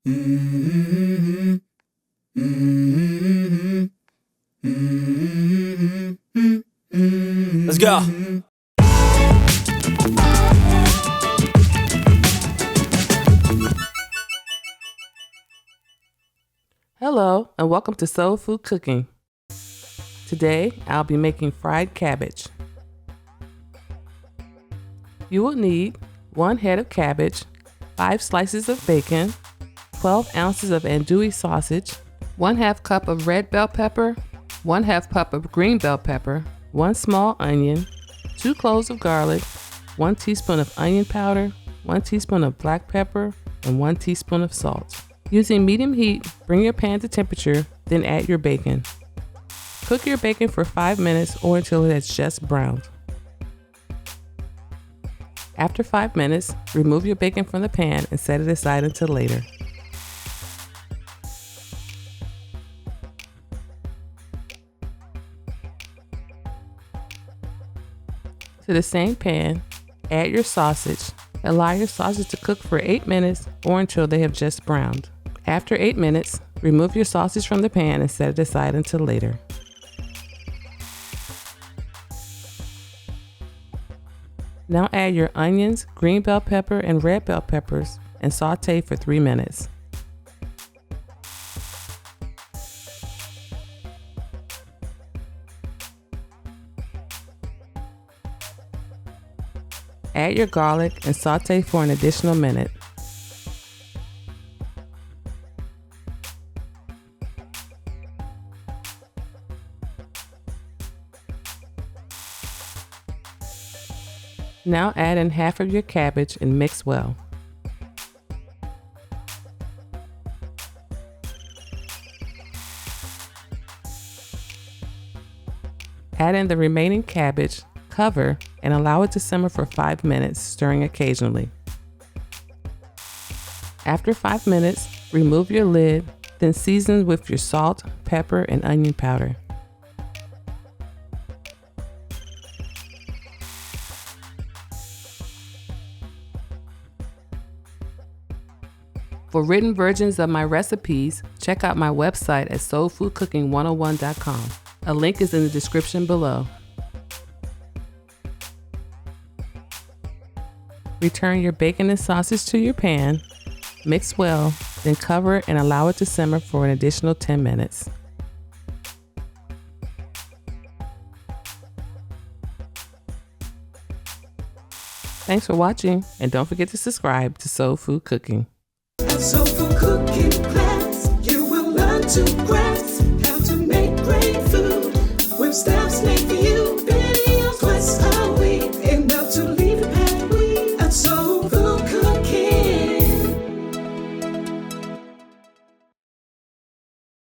Mm-hmm. Mm-hmm. Mm-hmm. Let's go. Hello and welcome to Soul Food Cooking. Today I'll be making fried cabbage. You will need 1 head of cabbage, 5 slices of bacon, 12 ounces of andouille sausage, 1/2 cup of red bell pepper, 1/2 cup of green bell pepper, 1 small onion, 2 cloves of garlic, 1 teaspoon of onion powder, 1 teaspoon of black pepper, and 1 teaspoon of salt. Using medium heat, bring your pan to temperature, then add your bacon. Cook your bacon for 5 minutes or until it has just browned. After 5 minutes, remove your bacon from the pan and set it aside until later. To the same pan, add your sausage. Allow your sausage to cook for 8 minutes or until they have just browned. After 8 minutes, remove your sausage from the pan and set it aside until later. Now add your onions, green bell pepper, and red bell peppers and saute for 3 minutes. Add your garlic and saute for an additional minute. Now add in half of your cabbage and mix well. Add in the remaining cabbage, cover, and allow it to simmer for 5 minutes, stirring occasionally. After 5 minutes, remove your lid, then season with your salt, pepper, and onion powder. For written versions of my recipes, check out my website at soulfoodcooking101.com. A link is in the description below. Return your bacon and sausage to your pan, mix well, then cover it and allow it to simmer for an additional 10 minutes. Thanks for watching, and don't forget to subscribe to Soul Food Cooking. Soul food cooking class, you will learn to grasp